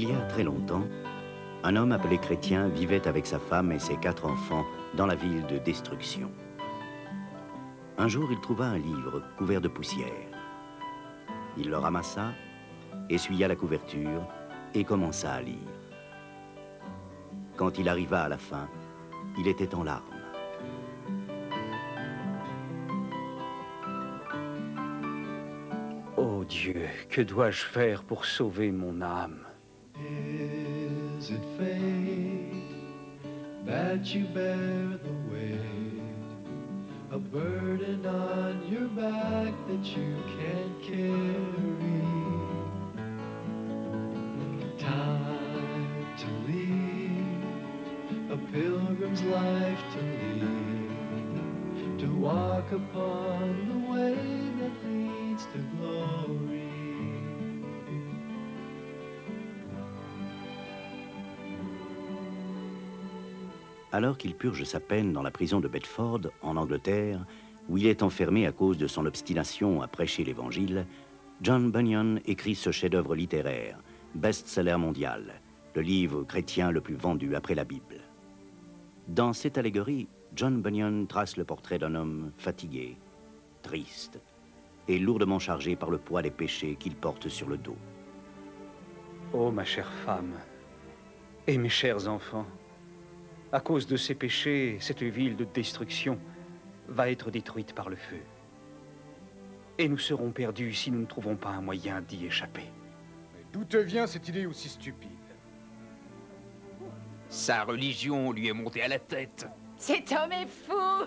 Il y a très longtemps, un homme appelé Chrétien vivait avec sa femme et ses 4 enfants dans la ville de Destruction. Un jour, il trouva un livre couvert de poussière. Il le ramassa, essuya la couverture et commença à lire. Quand il arriva à la fin, il était en larmes. Ô Dieu, que dois-je faire pour sauver mon âme? Is it fate that you bear the weight, a burden on your back that you can't carry? Time to leave, a pilgrim's life to lead, to walk upon the way that leads to glory. Alors qu'il purge sa peine dans la prison de Bedford, en Angleterre, où il est enfermé à cause de son obstination à prêcher l'Évangile, John Bunyan écrit ce chef-d'œuvre littéraire, best-seller mondial, le livre chrétien le plus vendu après la Bible. Dans cette allégorie, John Bunyan trace le portrait d'un homme fatigué, triste et lourdement chargé par le poids des péchés qu'il porte sur le dos. Ô ma chère femme et mes chers enfants, à cause de ces péchés, cette ville de destruction va être détruite par le feu. Et nous serons perdus si nous ne trouvons pas un moyen d'y échapper. Mais d'où te vient cette idée aussi stupide? Sa religion lui est montée à la tête. Cet homme est fou.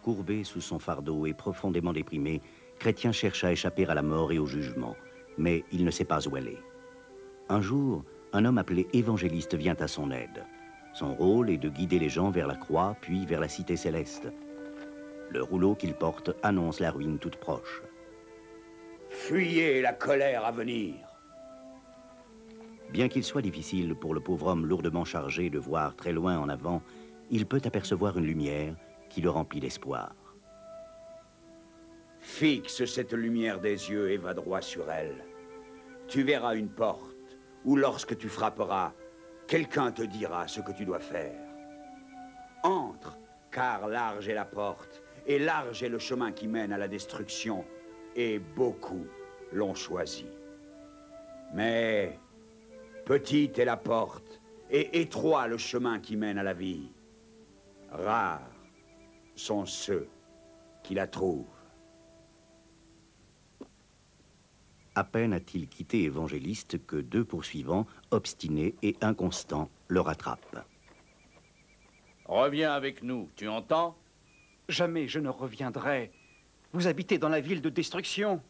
Courbé sous son fardeau et profondément déprimé, Chrétien cherche à échapper à la mort et au jugement, mais il ne sait pas où aller. Un jour, un homme appelé évangéliste vient à son aide. Son rôle est de guider les gens vers la croix, puis vers la cité céleste. Le rouleau qu'il porte annonce la ruine toute proche. Fuyez la colère à venir. Bien qu'il soit difficile pour le pauvre homme lourdement chargé de voir très loin en avant, il peut apercevoir une lumière qui le remplit d'espoir. Fixe cette lumière des yeux et va droit sur elle. Tu verras une porte où lorsque tu frapperas, quelqu'un te dira ce que tu dois faire. Entre, car large est la porte, et large est le chemin qui mène à la destruction, et beaucoup l'ont choisi. Mais petite est la porte, et étroit le chemin qui mène à la vie. Rares sont ceux qui la trouvent. À peine a-t-il quitté Évangéliste que 2 poursuivants, obstinés et inconstants, le rattrapent. Reviens avec nous, tu entends? Jamais je ne reviendrai. Vous habitez dans la ville de destruction.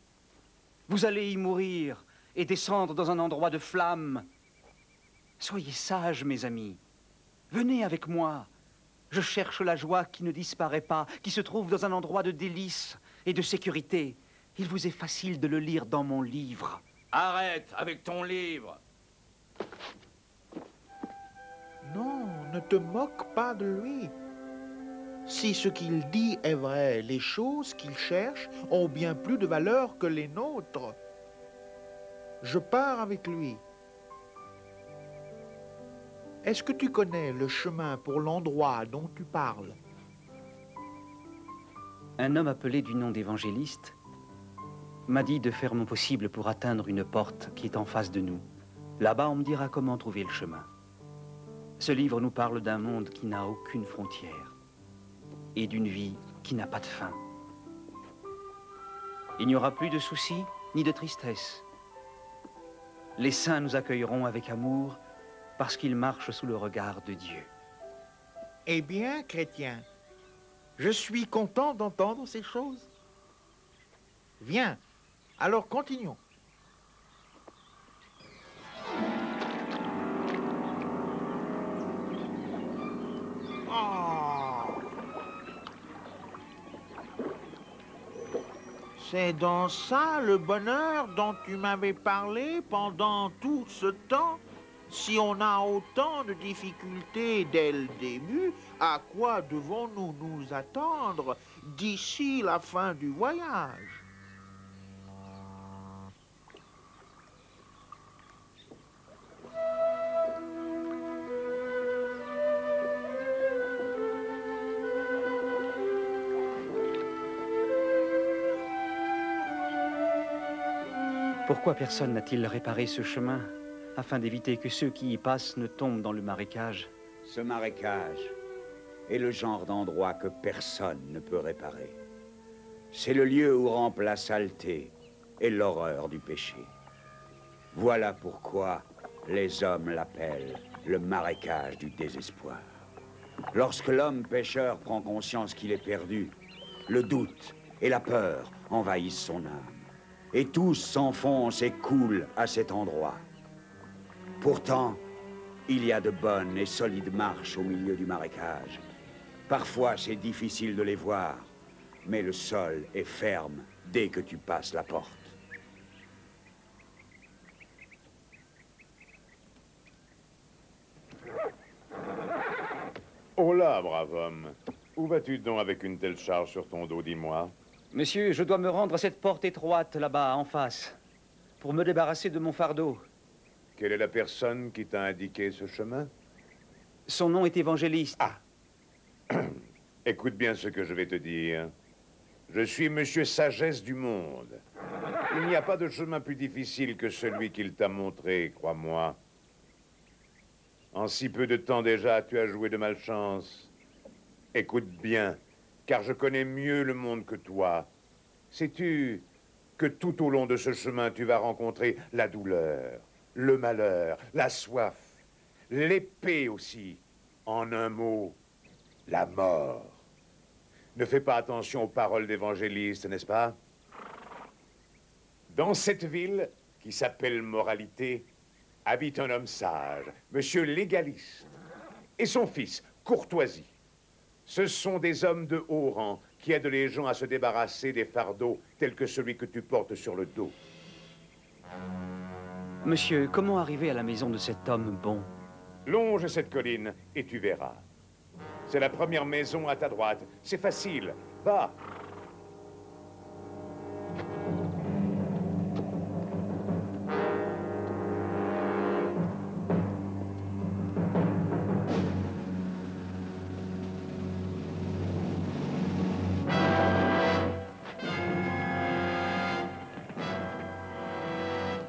Vous allez y mourir et descendre dans un endroit de flammes. Soyez sages, mes amis. Venez avec moi. Je cherche la joie qui ne disparaît pas, qui se trouve dans un endroit de délice et de sécurité. Il vous est facile de le lire dans mon livre. Arrête avec ton livre. Non, ne te moque pas de lui. Si ce qu'il dit est vrai, les choses qu'il cherche ont bien plus de valeur que les nôtres. Je pars avec lui. Est-ce que tu connais le chemin pour l'endroit dont tu parles? Un homme appelé du nom d'évangéliste m'a dit de faire mon possible pour atteindre une porte qui est en face de nous. Là-bas, on me dira comment trouver le chemin. Ce livre nous parle d'un monde qui n'a aucune frontière et d'une vie qui n'a pas de fin. Il n'y aura plus de soucis ni de tristesse. Les saints nous accueilleront avec amour parce qu'ils marchent sous le regard de Dieu. Eh bien, Chrétien, Je suis content d'entendre ces choses. Viens, alors continuons. C'est dans ça le bonheur dont tu m'avais parlé pendant tout ce temps? Si on a autant de difficultés dès le début, à quoi devons-nous nous attendre d'ici la fin du voyage? Pourquoi personne n'a-t-il réparé ce chemin afin d'éviter que ceux qui y passent ne tombent dans le marécage? Ce marécage est le genre d'endroit que personne ne peut réparer. C'est le lieu où rampent la saleté et l'horreur du péché. Voilà pourquoi les hommes l'appellent le marécage du désespoir. Lorsque l'homme pécheur prend conscience qu'il est perdu, le doute et la peur envahissent son âme. Et tous s'enfoncent et coulent à cet endroit. Pourtant, il y a de bonnes et solides marches au milieu du marécage. Parfois, c'est difficile de les voir, mais le sol est ferme dès que tu passes la porte. Oh là, brave homme. Où vas-tu donc avec une telle charge sur ton dos, dis-moi? Monsieur, je dois me rendre à cette porte étroite là-bas, en face, pour me débarrasser de mon fardeau. Quelle est la personne qui t'a indiqué ce chemin? Son nom est Évangéliste. Ah. Écoute bien ce que je vais te dire. Je suis Monsieur Sagesse du Monde. Il n'y a pas de chemin plus difficile que celui qu'il t'a montré, crois-moi. En si peu de temps déjà, tu as joué de malchance. Écoute bien, car je connais mieux le monde que toi. Sais-tu que tout au long de ce chemin, tu vas rencontrer la douleur, le malheur, la soif, l'épée aussi. En un mot, la mort. Ne fais pas attention aux paroles d'évangéliste, n'est-ce pas? Dans cette ville, qui s'appelle Moralité, habite un homme sage, Monsieur Légaliste, et son fils, Courtoisie. Ce sont des hommes de haut rang qui aident les gens à se débarrasser des fardeaux tels que celui que tu portes sur le dos. Monsieur, comment arriver à la maison de cet homme bon? Longe cette colline et tu verras. C'est la première maison à ta droite. C'est facile. Va.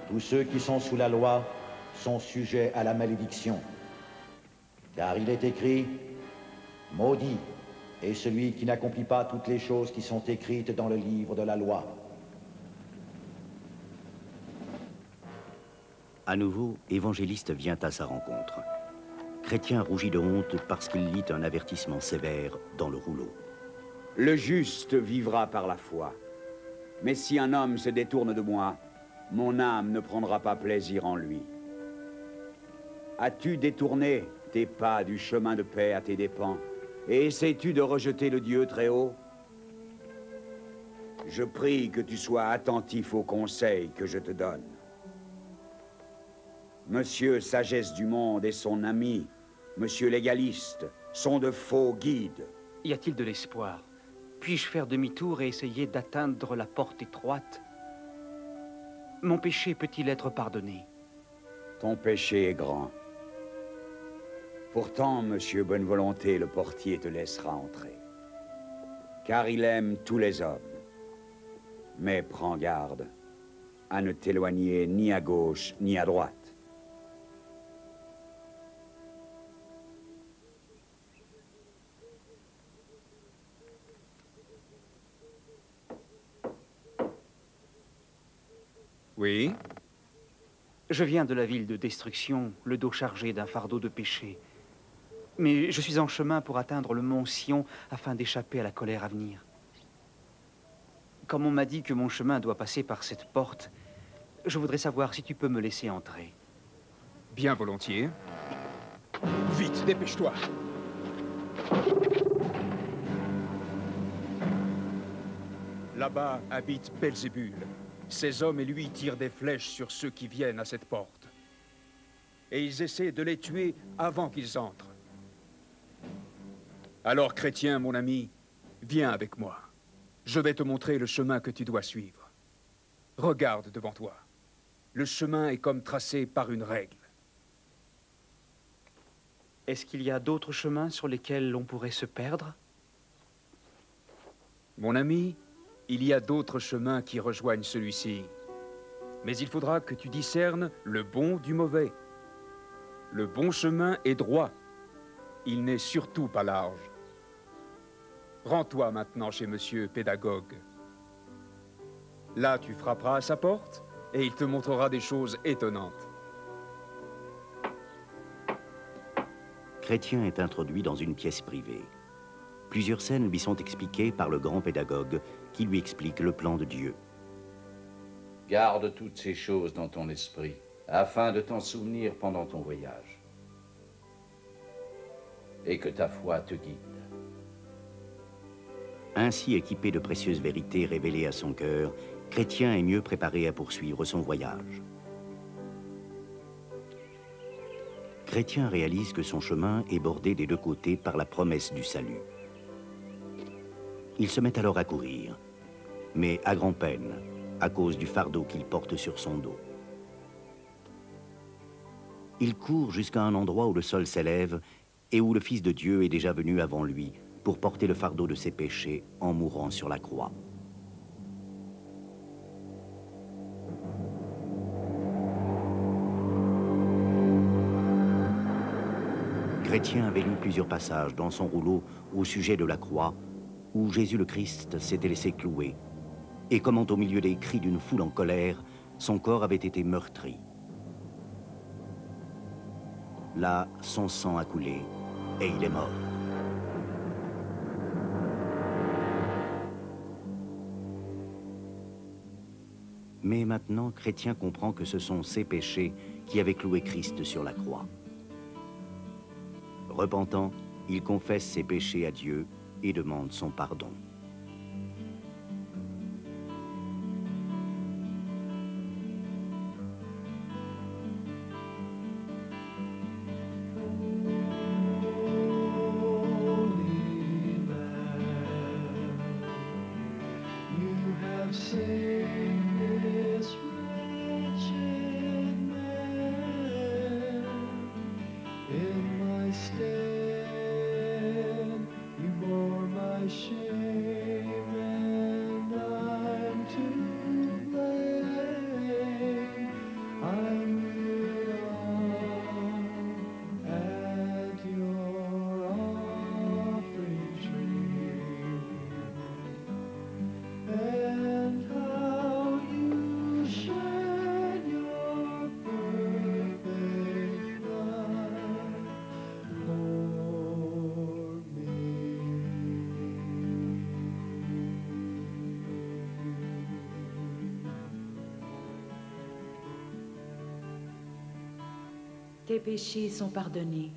Tous ceux qui sont sous la loi sont sujets à la malédiction. Car il est écrit, maudit est celui qui n'accomplit pas toutes les choses qui sont écrites dans le livre de la loi. À nouveau, Évangéliste vient à sa rencontre. Chrétien rougit de honte parce qu'il lit un avertissement sévère dans le rouleau. Le juste vivra par la foi. Mais si un homme se détourne de moi, mon âme ne prendra pas plaisir en lui. As-tu détourné tes pas du chemin de paix à tes dépens? Et essaies-tu de rejeter le Dieu très haut? Je prie que tu sois attentif aux conseils que je te donne. Monsieur Sagesse du Monde et son ami, Monsieur Légaliste, sont de faux guides. Y a-t-il de l'espoir? Puis-je faire demi-tour et essayer d'atteindre la porte étroite? Mon péché peut-il être pardonné? Ton péché est grand. Pourtant, Monsieur Bonne Volonté, le portier te laissera entrer. Car il aime tous les hommes. Mais prends garde à ne t'éloigner ni à gauche ni à droite. Oui? Je viens de la ville de destruction, le dos chargé d'un fardeau de péché. Mais je suis en chemin pour atteindre le mont Sion afin d'échapper à la colère à venir. Comme on m'a dit que mon chemin doit passer par cette porte, je voudrais savoir si tu peux me laisser entrer. Bien volontiers. Vite, dépêche-toi. Là-bas habite Belzébul. Ces hommes et lui tirent des flèches sur ceux qui viennent à cette porte. Et ils essaient de les tuer avant qu'ils entrent. Alors, chrétien, mon ami, viens avec moi. Je vais te montrer le chemin que tu dois suivre. Regarde devant toi. Le chemin est comme tracé par une règle. Est-ce qu'il y a d'autres chemins sur lesquels l'on pourrait se perdre? Mon ami, il y a d'autres chemins qui rejoignent celui-ci. Mais il faudra que tu discernes le bon du mauvais. Le bon chemin est droit. Il n'est surtout pas large. Rends-toi maintenant chez Monsieur Pédagogue. Là, tu frapperas à sa porte et il te montrera des choses étonnantes. Chrétien est introduit dans une pièce privée. Plusieurs scènes lui sont expliquées par le grand pédagogue qui lui explique le plan de Dieu. Garde toutes ces choses dans ton esprit, afin de t'en souvenir pendant ton voyage. Et que ta foi te guide. Ainsi équipé de précieuses vérités révélées à son cœur, Chrétien est mieux préparé à poursuivre son voyage. Chrétien réalise que son chemin est bordé des deux côtés par la promesse du salut. Il se met alors à courir, mais à grand-peine, à cause du fardeau qu'il porte sur son dos. Il court jusqu'à un endroit où le sol s'élève et où le Fils de Dieu est déjà venu avant lui pour porter le fardeau de ses péchés en mourant sur la croix. Chrétien avait lu plusieurs passages dans son rouleau au sujet de la croix où Jésus le Christ s'était laissé clouer et comment au milieu des cris d'une foule en colère, son corps avait été meurtri. Là, son sang a coulé et il est mort. Mais maintenant, Chrétien comprend que ce sont ses péchés qui avaient cloué Christ sur la croix. Repentant, il confesse ses péchés à Dieu et demande son pardon. Tes péchés sont pardonnés.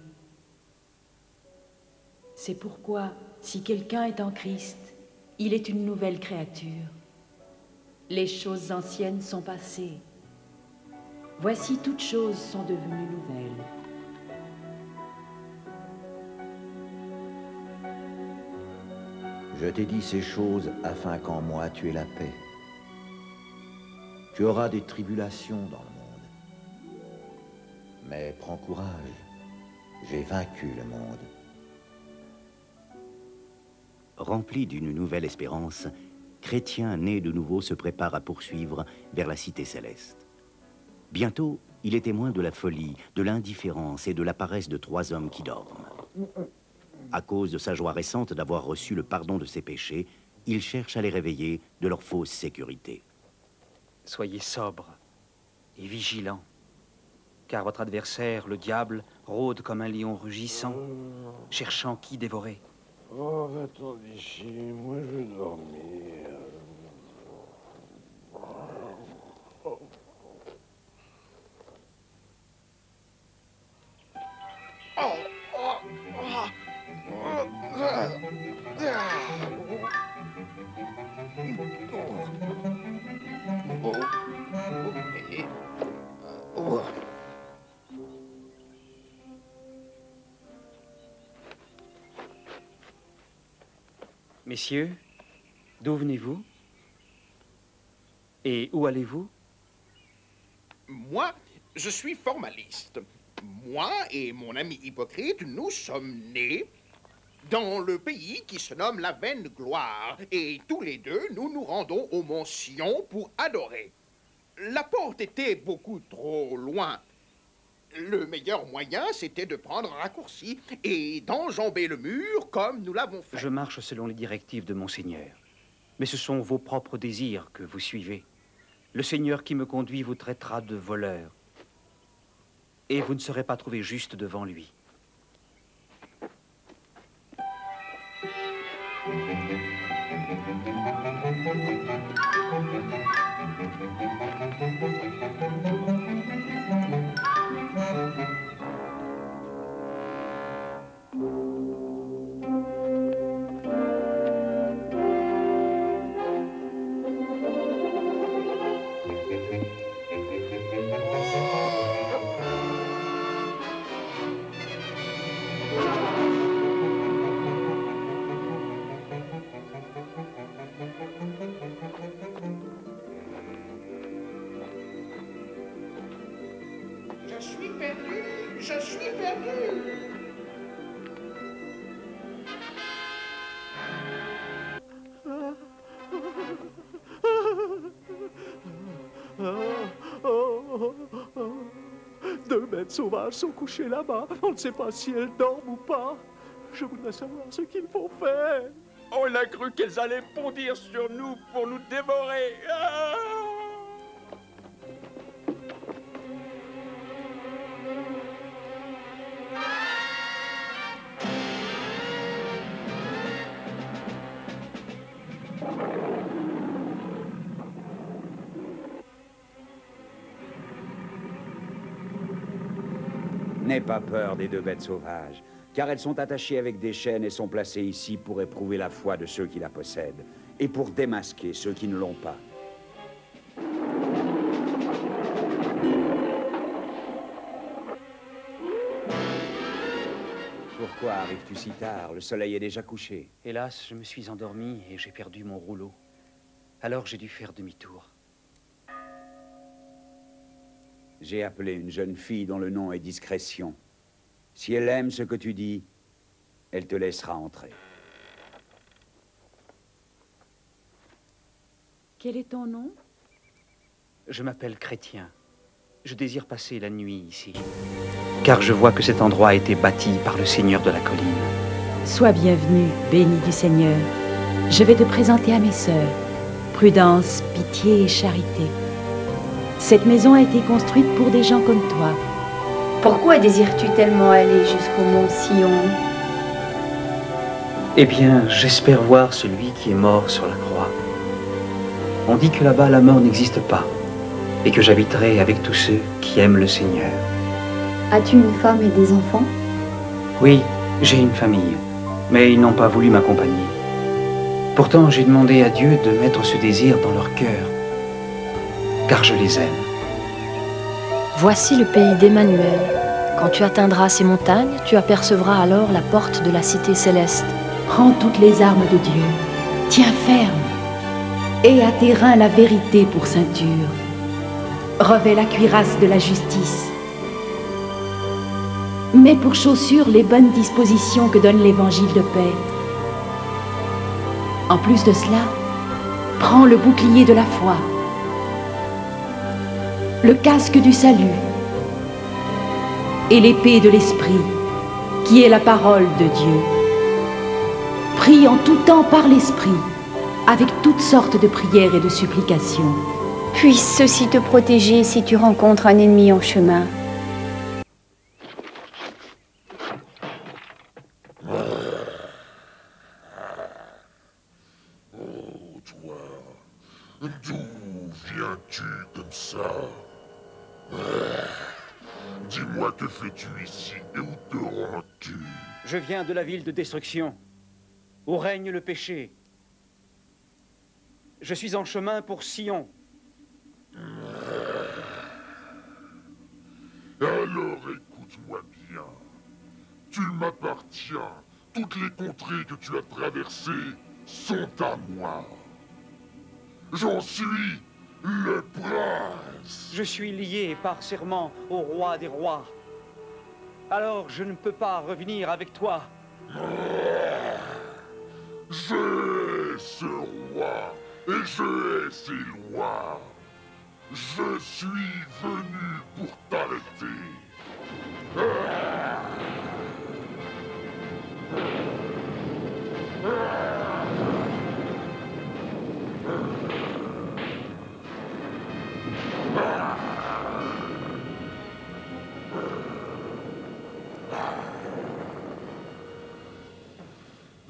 C'est pourquoi, si quelqu'un est en Christ, il est une nouvelle créature. Les choses anciennes sont passées. Voici, toutes choses sont devenues nouvelles. Je t'ai dit ces choses afin qu'en moi tu aies la paix. Tu auras des tribulations dans le monde. Mais prends courage, j'ai vaincu le monde. Rempli d'une nouvelle espérance, Chrétien né de nouveau se prépare à poursuivre vers la cité céleste. Bientôt, il est témoin de la folie, de l'indifférence et de la paresse de 3 hommes qui dorment. À cause de sa joie récente d'avoir reçu le pardon de ses péchés, il cherche à les réveiller de leur fausse sécurité. Soyez sobre et vigilant. car votre adversaire, le diable, rôde comme un lion rugissant, cherchant qui dévorer. Oh, va-t'en d'ici, moi je veux dormir. Messieurs, d'où venez-vous? Et où allez-vous? Moi, je suis formaliste. Moi et mon ami Hypocrite, nous sommes nés dans le pays qui se nomme la Vaine Gloire. Et tous les deux, nous nous rendons au mont Sion pour adorer. La porte était beaucoup trop loin. Le meilleur moyen, c'était de prendre un raccourci et d'enjamber le mur comme nous l'avons fait. Je marche selon les directives de mon Seigneur. Mais ce sont vos propres désirs que vous suivez. Le Seigneur qui me conduit vous traitera de voleur. Et vous ne serez pas trouvé juste devant lui. Je suis perdu. Deux bêtes sauvages sont couchées là-bas. On ne sait pas si elles dorment ou pas. Je voudrais savoir ce qu'il faut faire. On a cru qu'elles allaient bondir sur nous pour nous dévorer. Ah! N'aie pas peur des deux bêtes sauvages, car elles sont attachées avec des chaînes et sont placées ici pour éprouver la foi de ceux qui la possèdent, et pour démasquer ceux qui ne l'ont pas. Pourquoi arrives-tu si tard? Le soleil est déjà couché. Hélas, je me suis endormi et j'ai perdu mon rouleau. Alors j'ai dû faire demi-tour. J'ai appelé une jeune fille dont le nom est Discrétion. Si elle aime ce que tu dis, elle te laissera entrer. Quel est ton nom? Je m'appelle Chrétien. Je désire passer la nuit ici, car je vois que cet endroit a été bâti par le Seigneur de la colline. Sois bienvenu, béni du Seigneur. Je vais te présenter à mes sœurs. Prudence, pitié et charité. Cette maison a été construite pour des gens comme toi. Pourquoi désires-tu tellement aller jusqu'au mont Sion? Eh bien, j'espère voir celui qui est mort sur la croix. On dit que là-bas, la mort n'existe pas, et que j'habiterai avec tous ceux qui aiment le Seigneur. As-tu une femme et des enfants? Oui, j'ai une famille, mais ils n'ont pas voulu m'accompagner. Pourtant, j'ai demandé à Dieu de mettre ce désir dans leur cœur, car je les aime. Voici le pays d'Emmanuel. Quand tu atteindras ces montagnes, tu apercevras alors la porte de la cité céleste. Prends toutes les armes de Dieu. Tiens ferme. Et à tes reins la vérité pour ceinture. Revêt la cuirasse de la justice. Mets pour chaussures les bonnes dispositions que donne l'évangile de paix. En plus de cela, prends le bouclier de la foi, le casque du salut et l'épée de l'esprit, qui est la parole de Dieu. Prie en tout temps par l'esprit, avec toutes sortes de prières et de supplications. Puisse ceci te protéger si tu rencontres un ennemi en chemin. Dis-moi, que fais-tu ici et où te rends-tu? Je viens de la ville de destruction, où règne le péché. Je suis en chemin pour Sion. Alors écoute-moi bien. Tu m'appartiens. Toutes les contrées que tu as traversées sont à moi. J'en suis le prince. Je suis lié par serment au roi des rois. Alors je ne peux pas revenir avec toi. Je ce roi et je hais ces lois. Je suis venu pour t'arrêter.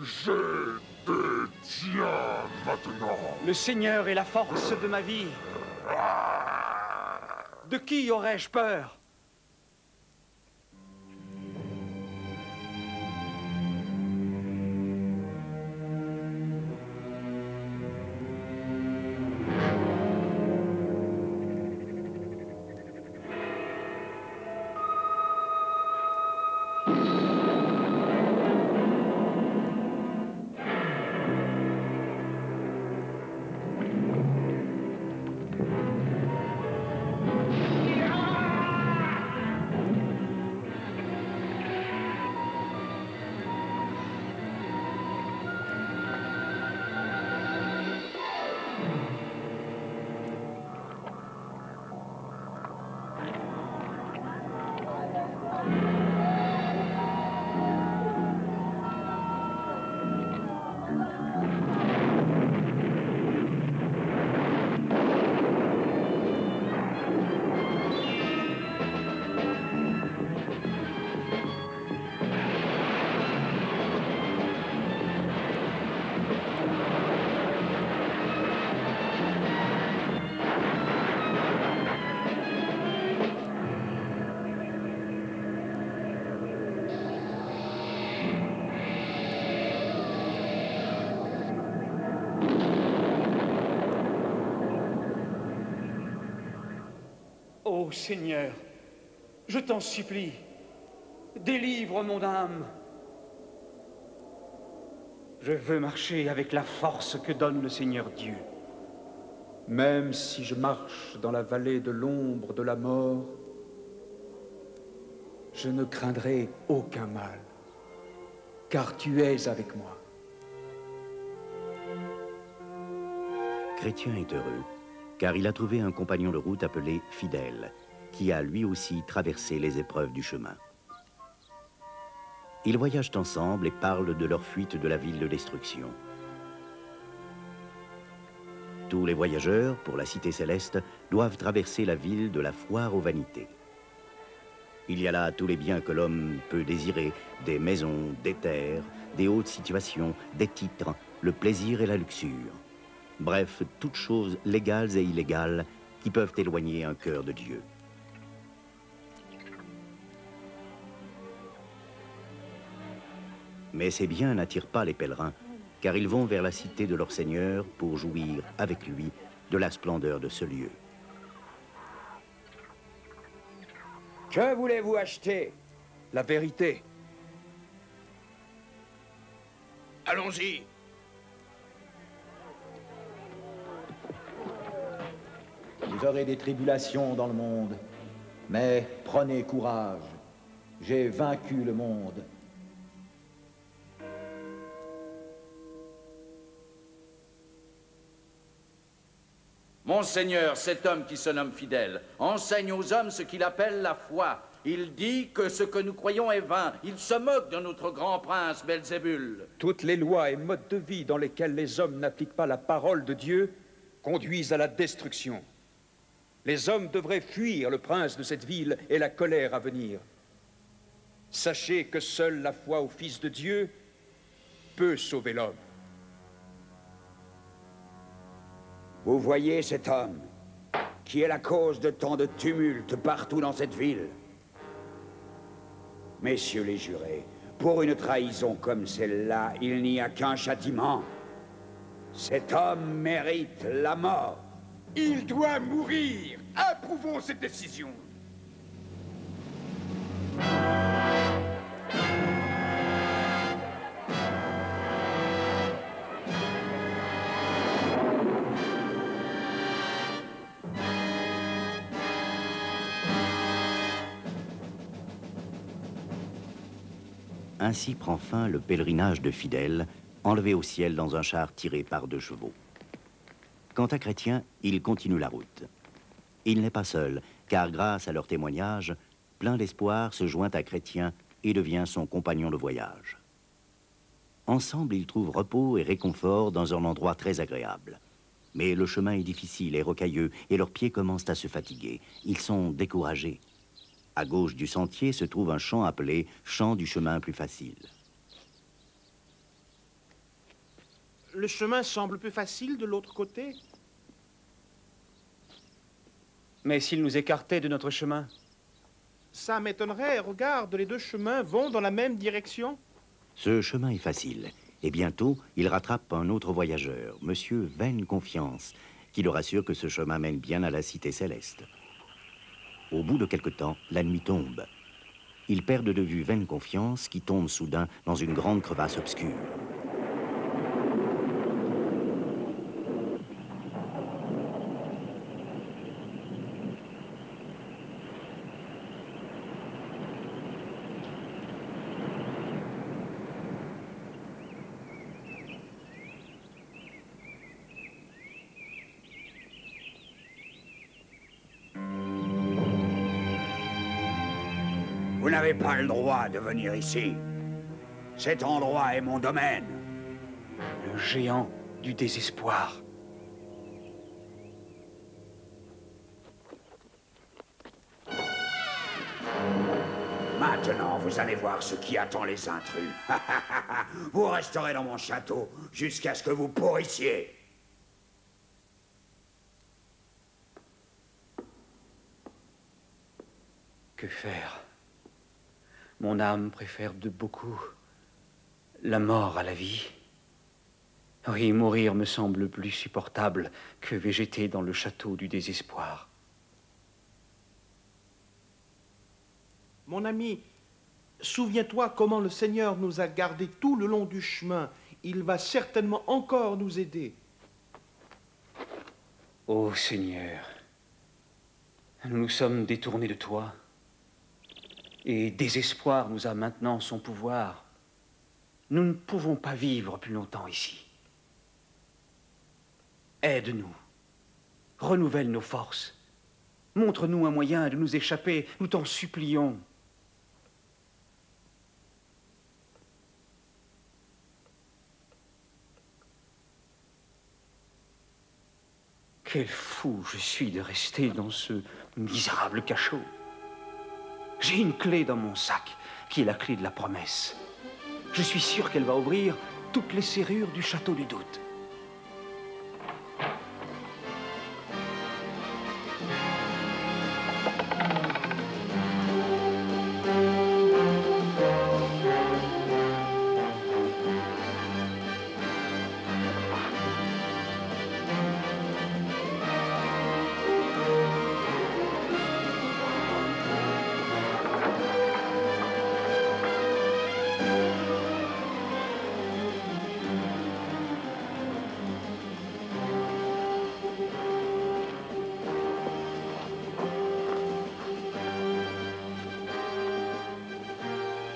Je te tiens maintenant. Le Seigneur est la force de ma vie. De qui aurais-je peur? Ô Seigneur, je t'en supplie, délivre mon âme. Je veux marcher avec la force que donne le Seigneur Dieu. Même si je marche dans la vallée de l'ombre de la mort, je ne craindrai aucun mal, car tu es avec moi. Chrétien est heureux, car il a trouvé un compagnon de route appelé Fidèle, qui a lui aussi traversé les épreuves du chemin. Ils voyagent ensemble et parlent de leur fuite de la ville de destruction. Tous les voyageurs, pour la cité céleste, doivent traverser la ville de la foire aux vanités. Il y a là tous les biens que l'homme peut désirer, des maisons, des terres, des hautes situations, des titres, le plaisir et la luxure. Bref, toutes choses légales et illégales qui peuvent éloigner un cœur de Dieu. Mais ces biens n'attirent pas les pèlerins, car ils vont vers la cité de leur Seigneur pour jouir avec lui de la splendeur de ce lieu. Que voulez-vous acheter? La vérité. Allons-y. Vous aurez des tribulations dans le monde, mais prenez courage. J'ai vaincu le monde. Monseigneur, cet homme qui se nomme Fidèle enseigne aux hommes ce qu'il appelle la foi. Il dit que ce que nous croyons est vain. Il se moque de notre grand prince Belzébul. Toutes les lois et modes de vie dans lesquels les hommes n'appliquent pas la parole de Dieu conduisent à la destruction. Les hommes devraient fuir le prince de cette ville et la colère à venir. Sachez que seule la foi au Fils de Dieu peut sauver l'homme. Vous voyez cet homme qui est la cause de tant de tumulte partout dans cette ville. Messieurs les jurés, pour une trahison comme celle-là, il n'y a qu'un châtiment. Cet homme mérite la mort. Il doit mourir. Approuvons cette décision. Ainsi prend fin le pèlerinage de fidèles, enlevé au ciel dans un char tiré par 2 chevaux. Quant à Chrétien, il continue la route. Il n'est pas seul, car grâce à leur témoignage, plein d'espoir se joint à Chrétien et devient son compagnon de voyage. Ensemble, ils trouvent repos et réconfort dans un endroit très agréable. Mais le chemin est difficile et rocailleux, et leurs pieds commencent à se fatiguer. Ils sont découragés. À gauche du sentier se trouve un champ appelé « champ du chemin plus facile ». Le chemin semble plus facile de l'autre côté. Mais s'il nous écartait de notre chemin? Ça m'étonnerait. Regarde, les 2 chemins vont dans la même direction. Ce chemin est facile, et bientôt, il rattrape un autre voyageur, Monsieur Vaine Confiance, qui le rassure que ce chemin mène bien à la cité céleste. Au bout de quelque temps, la nuit tombe. Ils perdent de vue Vaine Confiance, qui tombe soudain dans une grande crevasse obscure. Vous n'avez pas le droit de venir ici. Cet endroit est mon domaine. Le géant du désespoir. Maintenant, vous allez voir ce qui attend les intrus. Vous resterez dans mon château jusqu'à ce que vous pourrissiez. Que faire? Mon âme préfère de beaucoup la mort à la vie. Oui, mourir me semble plus supportable que végéter dans le château du désespoir. Mon ami, souviens-toi comment le Seigneur nous a gardés tout le long du chemin. Il va certainement encore nous aider. Ô Seigneur, nous nous sommes détournés de toi, et désespoir nous a maintenant son pouvoir. Nous ne pouvons pas vivre plus longtemps ici. Aide-nous, renouvelle nos forces, montre-nous un moyen de nous échapper, nous t'en supplions. Quel fou je suis de rester dans ce misérable cachot. J'ai une clé dans mon sac, qui est la clé de la promesse. Je suis sûr qu'elle va ouvrir toutes les serrures du château du doute.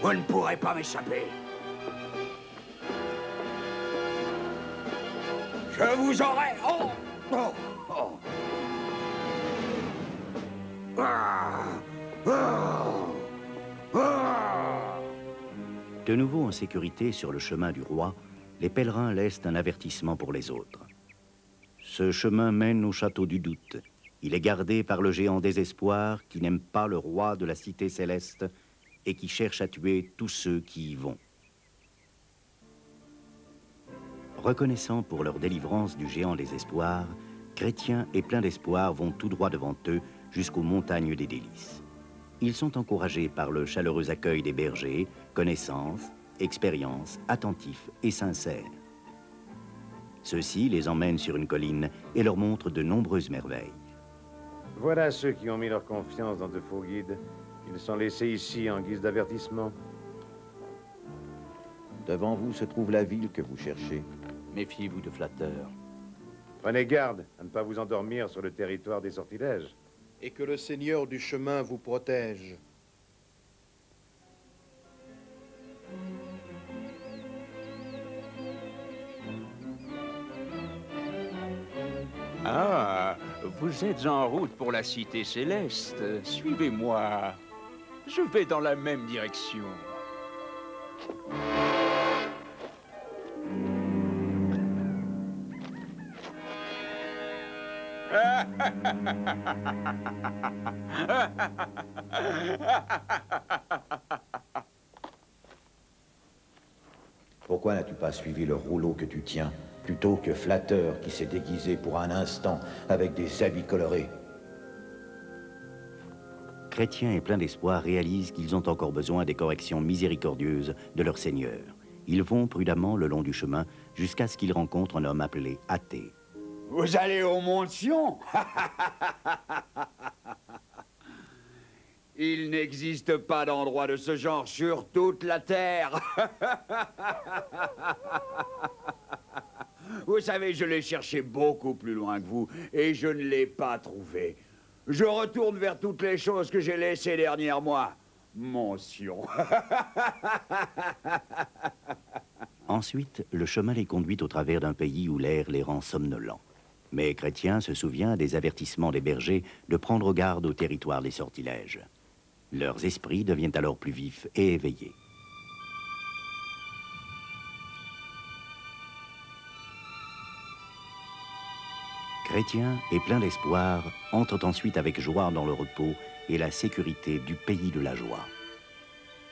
Vous ne pourrez pas m'échapper. Je vous aurai... Oh, oh, oh. Ah, ah, ah. De nouveau en sécurité sur le chemin du roi, les pèlerins laissent un avertissement pour les autres. Ce chemin mène au château du doute. Il est gardé par le géant désespoir qui n'aime pas le roi de la cité céleste et qui cherche à tuer tous ceux qui y vont. Reconnaissant pour leur délivrance du géant désespoir, Chrétien et plein d'espoir vont tout droit devant eux jusqu'aux montagnes des délices. Ils sont encouragés par le chaleureux accueil des bergers, connaissance, expérience, attentifs et sincères. Ceux-ci les emmènent sur une colline et leur montrent de nombreuses merveilles. Voilà ceux qui ont mis leur confiance dans de faux guides. Ils sont laissés ici en guise d'avertissement. Devant vous se trouve la ville que vous cherchez. Méfiez-vous de flatteurs. Prenez garde à ne pas vous endormir sur le territoire des sortilèges. Et que le Seigneur du chemin vous protège. Ah, vous êtes en route pour la cité céleste. Suivez-moi. Je vais dans la même direction. Pourquoi n'as-tu pas suivi le rouleau que tu tiens, plutôt que Flatteur qui s'est déguisé pour un instant avec des habits colorés? Chrétien et plein d'espoir réalisent qu'ils ont encore besoin des corrections miséricordieuses de leur Seigneur. Ils vont prudemment le long du chemin jusqu'à ce qu'ils rencontrent un homme appelé Athée. Vous allez au Mont Sion? Il n'existe pas d'endroit de ce genre sur toute la Terre. Vous savez, je l'ai cherché beaucoup plus loin que vous et je ne l'ai pas trouvé. Je retourne vers toutes les choses que j'ai laissées dernière mois. Mont Sion. Ensuite, le chemin les conduit au travers d'un pays où l'air les rend somnolents. Mais Chrétien se souvient des avertissements des bergers de prendre garde au territoire des sortilèges. Leurs esprits deviennent alors plus vifs et éveillés. Chrétien et plein d'espoir entrent ensuite avec joie dans le repos et la sécurité du pays de la joie.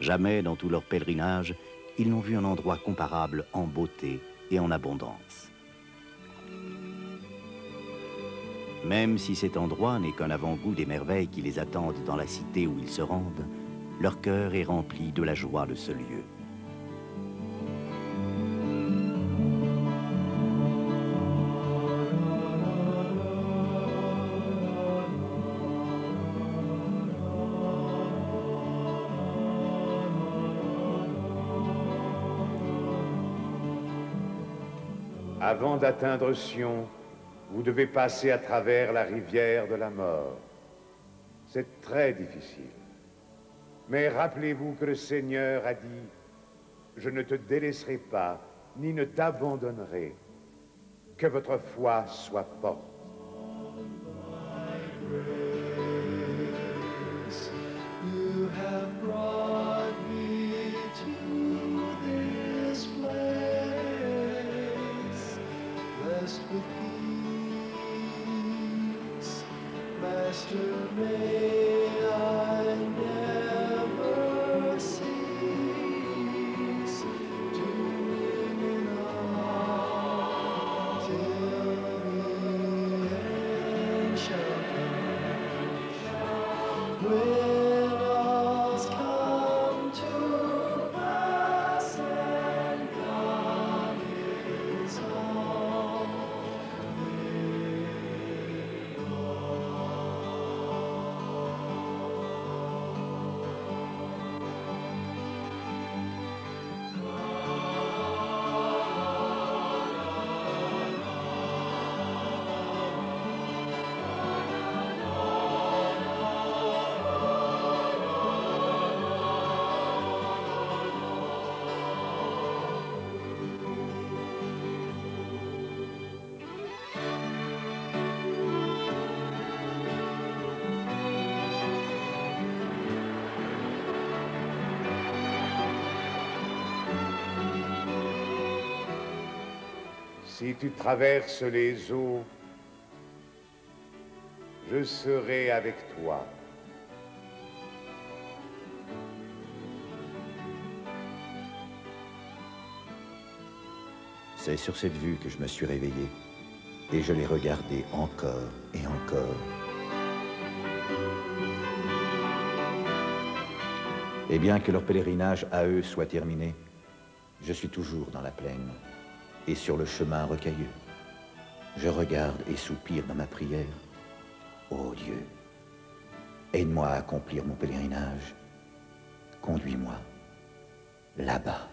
Jamais dans tout leur pèlerinage, ils n'ont vu un endroit comparable en beauté et en abondance. Même si cet endroit n'est qu'un avant-goût des merveilles qui les attendent dans la cité où ils se rendent, leur cœur est rempli de la joie de ce lieu. Avant d'atteindre Sion, vous devez passer à travers la rivière de la mort. C'est très difficile. Mais rappelez-vous que le Seigneur a dit, « Je ne te délaisserai pas, ni ne t'abandonnerai. Que votre foi soit forte. » You have brought me to this place, blessed with peace. Master, may I never cease to lean on till the end shall come. When all's come to pass and God is all Si tu traverses les eaux, je serai avec toi. C'est sur cette vue que je me suis réveillé. Et je les regardais encore et encore. Et bien que leur pèlerinage à eux soit terminé, je suis toujours dans la plaine et sur le chemin rocailleux. Je regarde et soupire dans ma prière. Ô Dieu, aide-moi à accomplir mon pèlerinage. Conduis-moi là-bas.